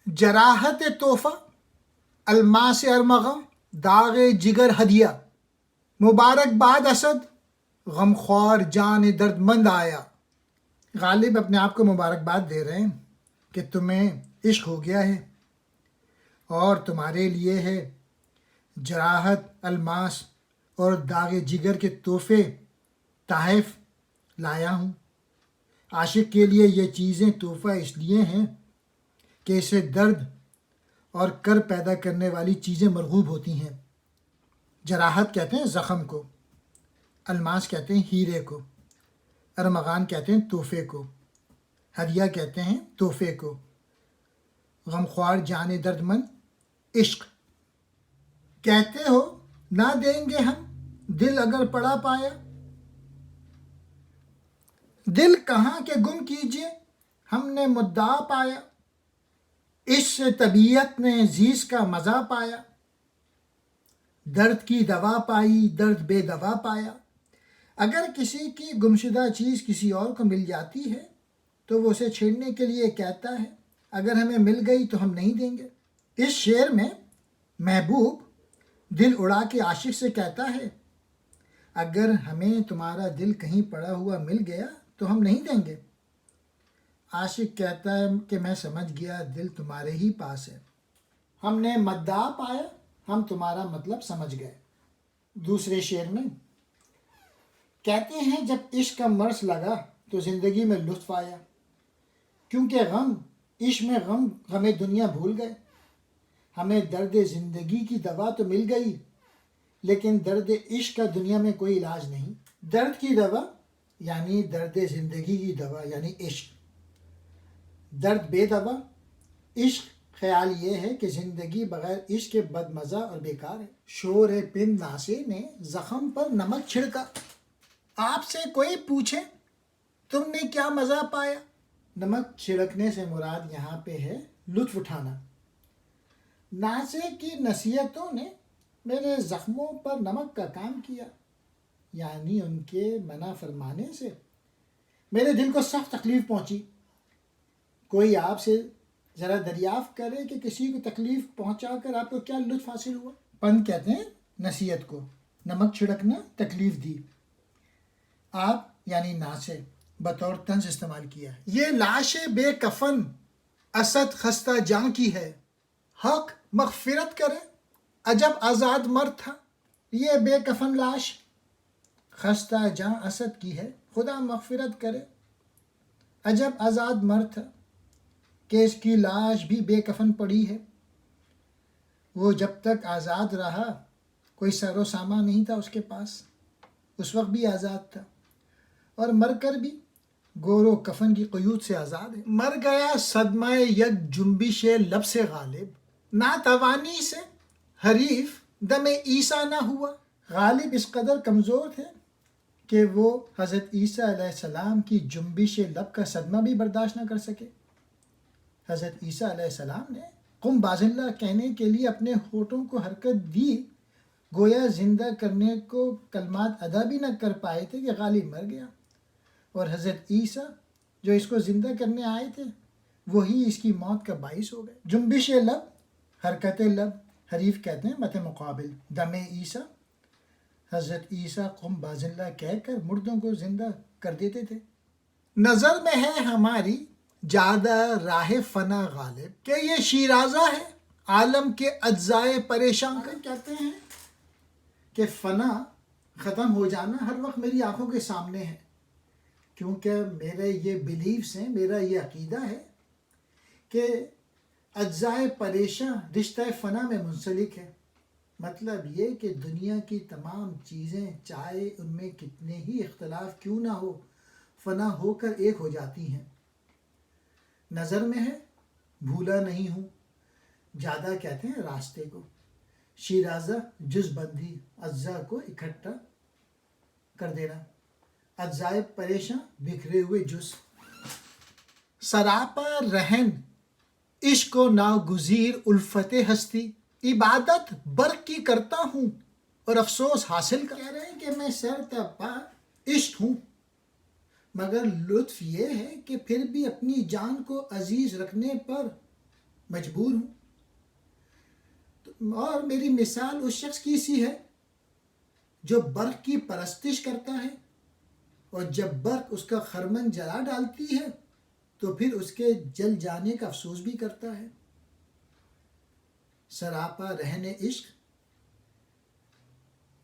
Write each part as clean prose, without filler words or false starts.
جراحت تحفہ، الماس ارمغم، داغ جگر ہدیہ، مبارکباد اسد، غمخوار جان درد مند آیا۔ غالب اپنے آپ کو مبارکباد دے رہے ہیں کہ تمہیں عشق ہو گیا ہے اور تمہارے لیے ہے جراحت، الماس اور داغ جگر کے تحفے تحائف لایا ہوں۔ عاشق کے لیے یہ چیزیں تحفہ اس لیے ہیں کہ اسے درد اور کر پیدا کرنے والی چیزیں مرغوب ہوتی ہیں۔ جراحت کہتے ہیں زخم کو، الماس کہتے ہیں ہیرے کو، ارمغان کہتے ہیں تحفے کو، ہدیہ کہتے ہیں تحفے کو، غمخوار جان درد مند عشق۔ کہتے ہو نہ دیں گے ہم دل اگر پڑا پایا، دل کہاں کے گم کیجئے ہم نے مدعا پایا، عشق سے طبیعت نے زیز کا مزہ پایا، درد کی دوا پائی درد بے دوا پایا۔ اگر کسی کی گمشدہ چیز کسی اور کو مل جاتی ہے تو وہ اسے چھیڑنے کے لیے کہتا ہے اگر ہمیں مل گئی تو ہم نہیں دیں گے۔ اس شعر میں محبوب دل اڑا کے عاشق سے کہتا ہے اگر ہمیں تمہارا دل کہیں پڑا ہوا مل گیا تو ہم نہیں دیں گے۔ عاشق کہتا ہے کہ میں سمجھ گیا دل تمہارے ہی پاس ہے، ہم نے مدعا پایا، ہم تمہارا مطلب سمجھ گئے۔ دوسرے شعر میں کہتے ہیں جب عشق کا مرس لگا تو زندگی میں لطف آیا، کیونکہ غم عشق میں غم دنیا بھول گئے۔ ہمیں درد زندگی کی دوا تو مل گئی لیکن درد عشق کا دنیا میں کوئی علاج نہیں۔ درد کی دوا یعنی درد زندگی کی دوا یعنی عشق، درد بے دوا عشق۔ خیال یہ ہے کہ زندگی بغیر عشق کے بد مزہ اور بیکار ہے۔ شور پن ناسے نے زخم پر نمک چھڑکا، آپ سے کوئی پوچھے تم نے کیا مزہ پایا۔ نمک چھڑکنے سے مراد یہاں پہ ہے لطف اٹھانا۔ ناسے کی نصیحتوں نے میرے زخموں پر نمک کا کام کیا، یعنی ان کے منع فرمانے سے میرے دل کو سخت تکلیف پہنچی۔ کوئی آپ سے ذرا دریافت کرے کہ کسی کو تکلیف پہنچا کر آپ کو کیا لطف حاصل ہوا۔ پن کہتے ہیں نصیحت کو، نمک چھڑکنا تکلیف دی۔ آپ یعنی ناسے بطور طنز استعمال کیا ہے۔ یہ لاش بے کفن اسد خستہ جاں کی ہے، حق مغفرت کرے عجب آزاد مرد تھا۔ یہ بے کفن لاش خستہ جاں اسد کی ہے، خدا مغفرت کرے عجب آزاد مرد تھا کہ اس کی لاش بھی بے کفن پڑی ہے۔ وہ جب تک آزاد رہا کوئی سر و سامان نہیں تھا اس کے پاس، اس وقت بھی آزاد تھا، اور مر کر بھی گور و کفن کی قیود سے آزاد ہے۔ مر گیا صدمہ یک جنبش لب سے غالب، ناتوانی سے حریف دم عیسیٰ نہ ہوا۔ غالب اس قدر کمزور تھے کہ وہ حضرت عیسیٰ علیہ السلام کی جنبش لب کا صدمہ بھی برداشت نہ کر سکے۔ حضرت عیسیٰ علیہ السلام نے قم باذ اللہ کہنے کے لیے اپنے ہونٹوں کو حرکت دی، گویا زندہ کرنے کو کلمات ادا بھی نہ کر پائے تھے کہ غالب مر گیا، اور حضرت عیسیٰ جو اس کو زندہ کرنے آئے تھے وہی اس کی موت کا باعث ہو گئے۔ جنبش لب، حرکت لب، حریف کہتے ہیں مت مقابل، دم عیسیٰ، حضرت عیسیٰ قم باذ اللہ کہہ کر مردوں کو زندہ کر دیتے تھے۔ نظر میں ہے ہماری جادہ راہ فنا غالب، کہ یہ شیرازہ ہے عالم کے اجزائے پریشان کا۔ کہتے ہیں کہ فنا ختم ہو جانا ہر وقت میری آنکھوں کے سامنے ہے، کیونکہ میرے یہ بلیفز ہیں، میرا یہ عقیدہ ہے کہ اجزائے پریشاں رشتہ فنا میں منسلک ہے۔ مطلب یہ کہ دنیا کی تمام چیزیں چاہے ان میں کتنے ہی اختلاف کیوں نہ ہو فنا ہو کر ایک ہو جاتی ہیں۔ نظر میں ہے بھولا نہیں ہوں، جادہ کہتے ہیں راستے کو، شیرازہ جز بندی، اجزاء کو اکٹھا کر دینا، اجزائے پریشاں بکھرے ہوئے جز۔ سراپا رہن عشق و ناگزیر الفت ہستی، عبادت برق کی کرتا ہوں اور افسوس حاصل کر۔ کہہ رہے ہیں کہ میں سر تپا عشق ہوں، مگر لطف یہ ہے کہ پھر بھی اپنی جان کو عزیز رکھنے پر مجبور ہوں. اور میری مثال اس شخص کی سی ہے جو برق کی پرستش کرتا ہے، اور جب برق اس کا خرمن جلا ڈالتی ہے تو پھر اس کے جل جانے کا افسوس بھی کرتا ہے. سراپا رہن عشق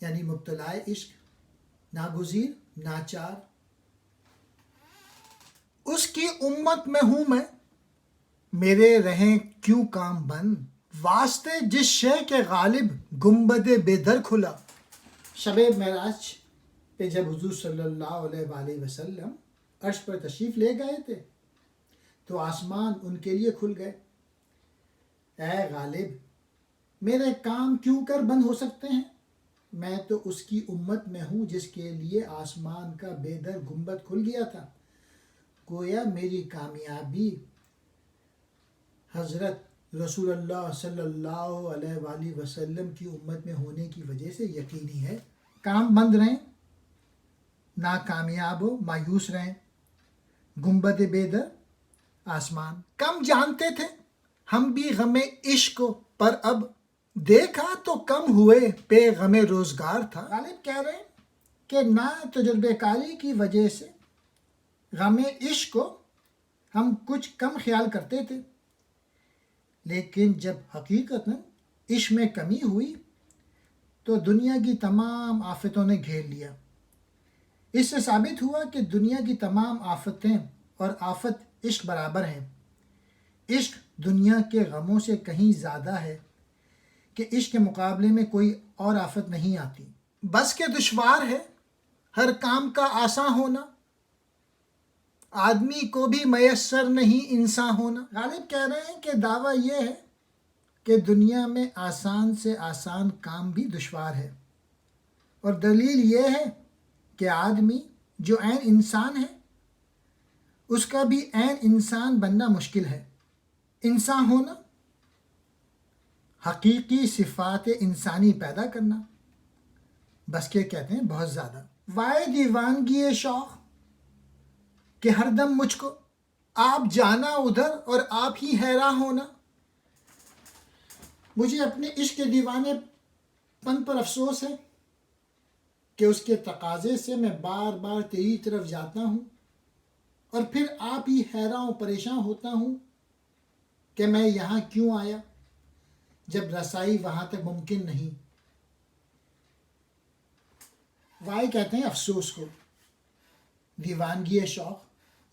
یعنی مبتلا عشق، ناگزیر، ناچار. اس کی امت میں ہوں میں، میرے رہیں کیوں کام بند، واسطے جس شے کے غالب گنبد بے در کھلا. شب معراج پہ جب حضور صلی اللہ علیہ وآلہ وسلم عرش پر تشریف لے گئے تھے تو آسمان ان کے لیے کھل گئے. اے غالب، میرے کام کیوں کر بند ہو سکتے ہیں؟ میں تو اس کی امت میں ہوں جس کے لیے آسمان کا بے در گنبد کھل گیا تھا. گویا میری کامیابی حضرت رسول اللہ صلی اللہ علیہ وآلہ وسلم کی امت میں ہونے کی وجہ سے یقینی ہے. کام بند رہیں، ناکامیاب ہو، مایوس رہیں، گنبد بے در آسمان. کم جانتے تھے ہم بھی غم عشق پر، اب دیکھا تو کم ہوئے پہ غم روزگار تھا. غالب کہہ رہے ہیں کہ نا تجربے کاری کی وجہ سے غم عشق کو ہم کچھ کم خیال کرتے تھے، لیکن جب حقیقتاً عشق میں کمی ہوئی تو دنیا کی تمام آفتوں نے گھیر لیا. اس سے ثابت ہوا کہ دنیا کی تمام آفتیں اور آفت عشق برابر ہیں. عشق دنیا کے غموں سے کہیں زیادہ ہے کہ عشق کے مقابلے میں کوئی اور آفت نہیں آتی. بس کہ دشوار ہے ہر کام کا آسان ہونا، آدمی کو بھی میسر نہیں انسان ہونا. غالب کہہ رہے ہیں کہ دعویٰ یہ ہے کہ دنیا میں آسان سے آسان کام بھی دشوار ہے، اور دلیل یہ ہے کہ آدمی جو عین انسان ہے اس کا بھی عین انسان بننا مشکل ہے. انسان ہونا، حقیقی صفات انسانی پیدا کرنا، بس کہ کہتے ہیں بہت زیادہ. وائے دیوانگی شوق کہ ہر دم مجھ کو آپ جانا ادھر اور آپ ہی حیراں ہونا. مجھے اپنے عشق کے دیوانے پن پر افسوس ہے کہ اس کے تقاضے سے میں بار بار تیری طرف جاتا ہوں اور پھر آپ ہی حیراں و پریشان ہوتا ہوں کہ میں یہاں کیوں آیا جب رسائی وہاں تک ممکن نہیں. وائے کہتے ہیں افسوس کو، دیوانگی شوق،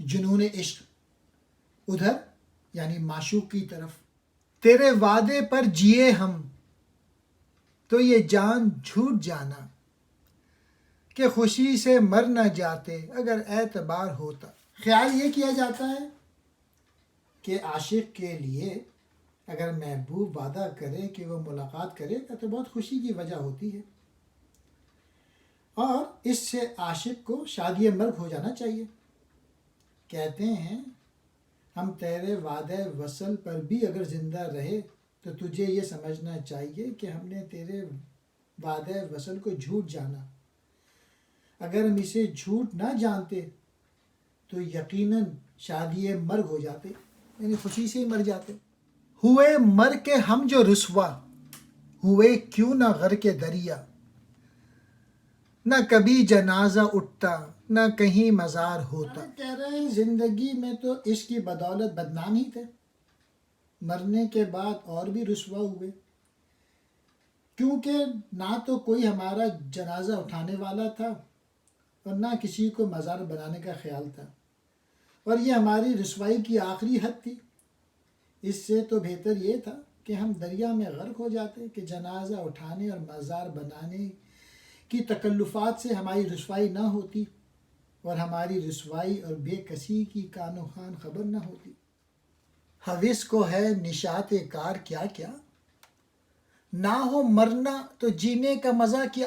جنون عشق، ادھر یعنی معشوق کی طرف. تیرے وعدے پر جیے ہم تو یہ جان جھوٹ جانا کہ خوشی سے مر نہ جاتے اگر اعتبار ہوتا. خیال یہ کیا جاتا ہے کہ عاشق کے لیے اگر محبوب وعدہ کرے کہ وہ ملاقات کرے گا تو بہت خوشی کی وجہ ہوتی ہے، اور اس سے عاشق کو شادی مرگ ہو جانا چاہیے. کہتے ہیں ہم تیرے وعدہ وصل پر بھی اگر زندہ رہے تو تجھے یہ سمجھنا چاہیے کہ ہم نے تیرے وعدہ وصل کو جھوٹ جانا. اگر ہم اسے جھوٹ نہ جانتے تو یقیناً شادی مرگ ہو جاتے، یعنی خوشی سے ہی مر جاتے. ہوئے مر کے ہم جو رسوا ہوئے کیوں نہ غرق دریا، نہ کبھی جنازہ اٹھتا نہ کہیں مزار ہوتا. کہہ رہے ہیں زندگی میں تو عشق کی بدولت بدنام ہی تھے، مرنے کے بعد اور بھی رسوا ہوئے، کیونکہ نہ تو کوئی ہمارا جنازہ اٹھانے والا تھا اور نہ کسی کو مزار بنانے کا خیال تھا، اور یہ ہماری رسوائی کی آخری حد تھی. اس سے تو بہتر یہ تھا کہ ہم دریا میں غرق ہو جاتے کہ جنازہ اٹھانے اور مزار بنانے کی تکلفات سے ہماری رسوائی نہ ہوتی اور ہماری رسوائی اور بے کسی کی کان و خان خبر نہ ہوتی. حوث کو ہے نشاط کار کیا کیا، نہ ہو مرنا تو جینے کا مزہ کیا.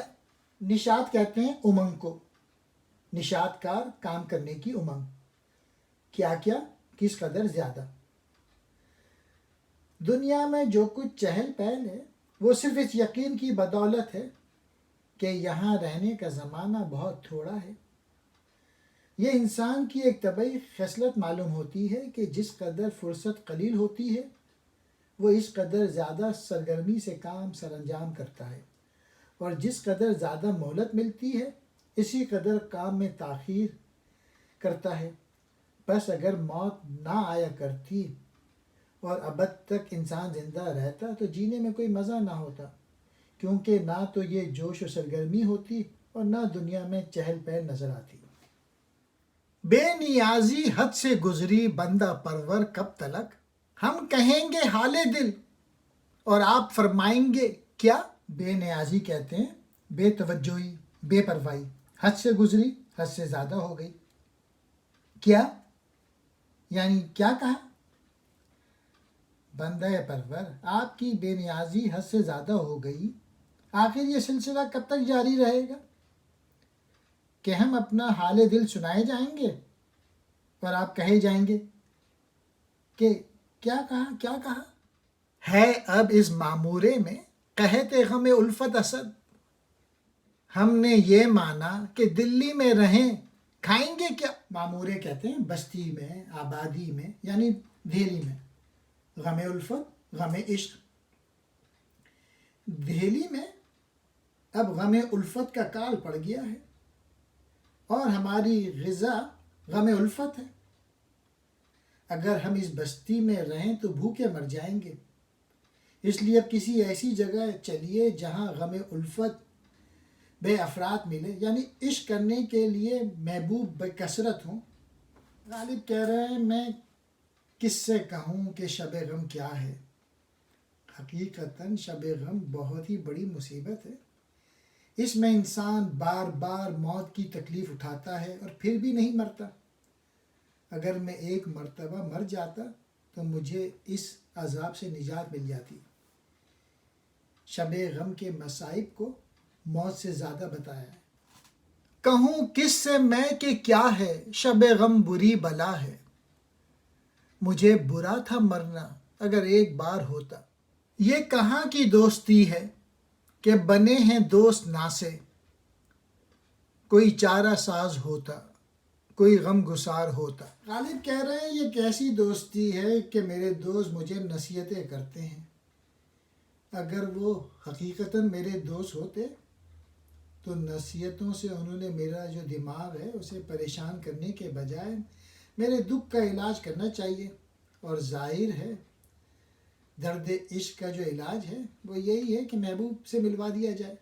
نشاط کہتے ہیں امنگ کو، نشاط کار کام کرنے کی امنگ. کیا کیا، کس قدر زیادہ. دنیا میں جو کچھ چہل پہل ہے وہ صرف اس یقین کی بدولت ہے کہ یہاں رہنے کا زمانہ بہت تھوڑا ہے. یہ انسان کی ایک طبعی خصلت معلوم ہوتی ہے کہ جس قدر فرصت قلیل ہوتی ہے وہ اس قدر زیادہ سرگرمی سے کام سر انجام کرتا ہے، اور جس قدر زیادہ مہلت ملتی ہے اسی قدر کام میں تاخیر کرتا ہے۔ بس اگر موت نہ آیا کرتی اور ابد تک انسان زندہ رہتا تو جینے میں کوئی مزہ نہ ہوتا، کیونکہ نہ تو یہ جوش و سرگرمی ہوتی اور نہ دنیا میں چہل پہل نظر آتی۔ بے نیازی حد سے گزری بندہ پرور کب تلک، ہم کہیں گے حال دل اور آپ فرمائیں گے کیا۔ بے نیازی کہتے ہیں بے توجہی، بے پرواہی، حد سے گزری، حد سے زیادہ ہو گئی۔ کیا یعنی کیا کہا؟ بندہ پرور آپ کی بے نیازی حد سے زیادہ ہو گئی، آخر یہ سلسلہ کب تک جاری رہے گا کہ ہم اپنا حال دل سنائے جائیں گے اور آپ کہے جائیں گے کہ کیا کہا ہے اب اس معمورے میں قحط غم الفت اسد، ہم نے یہ مانا کہ دلی میں رہیں کھائیں گے کیا۔ معمورے کہتے ہیں بستی میں، آبادی میں، یعنی دہلی میں۔ غم الفت، غم عشق۔ دہلی میں اب غم الفت کا کال پڑ گیا ہے اور ہماری غذا غم الفت ہے۔ اگر ہم اس بستی میں رہیں تو بھوکے مر جائیں گے، اس لیے اب کسی ایسی جگہ چلیے جہاں غم الفت بے افراد ملے، یعنی عشق کرنے کے لیے محبوب بے کثرت ہوں۔ غالب کہہ رہے ہیں میں کس سے کہوں کہ شب غم کیا ہے۔ حقیقتاً شب غم بہت ہی بڑی مصیبت ہے، اس میں انسان بار بار موت کی تکلیف اٹھاتا ہے اور پھر بھی نہیں مرتا۔ اگر میں ایک مرتبہ مر جاتا تو مجھے اس عذاب سے نجات مل جاتی۔ شب غم کے مصائب کو موت سے زیادہ بتایا ہے۔ کہوں کس سے میں کہ کیا ہے، شب غم بری بلا ہے، مجھے برا تھا مرنا اگر ایک بار ہوتا۔ یہ کہاں کی دوستی ہے کہ بنے ہیں دوست ناسے، کوئی چارہ ساز ہوتا، کوئی غم گسار ہوتا۔ غالب کہہ رہے ہیں یہ کیسی دوستی ہے کہ میرے دوست مجھے نصیحتیں کرتے ہیں، اگر وہ حقیقتاً میرے دوست ہوتے تو نصیحتوں سے انہوں نے میرا جو دماغ ہے اسے پریشان کرنے کے بجائے میرے دکھ کا علاج کرنا چاہیے، اور ظاہر ہے درد عشق کا جو علاج ہے وہ یہی ہے کہ محبوب سے ملوا دیا جائے۔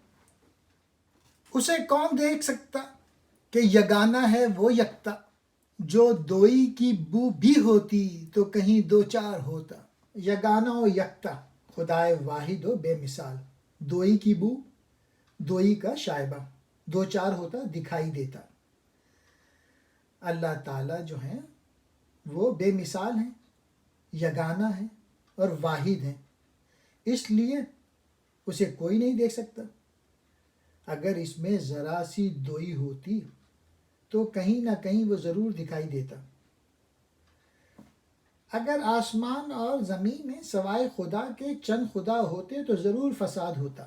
اسے کون دیکھ سکتا کہ یگانہ ہے وہ یکتا، جو دوئی کی بو بھی ہوتی تو کہیں دو چار ہوتا۔ یگانہ و یکتا، خدائے واحد و بے مثال، دوئی کی بو، دوئی کا شائبہ، دو چار ہوتا، دکھائی دیتا۔ اللہ تعالیٰ جو ہیں وہ بے مثال ہیں، یگانہ ہیں اور واحد ہیں، اس لیے اسے کوئی نہیں دیکھ سکتا۔ اگر اس میں ذرا سی دوئی ہوتی تو کہیں نہ کہیں وہ ضرور دکھائی دیتا۔ اگر آسمان اور زمین میں سوائے خدا کے چند خدا ہوتے تو ضرور فساد ہوتا۔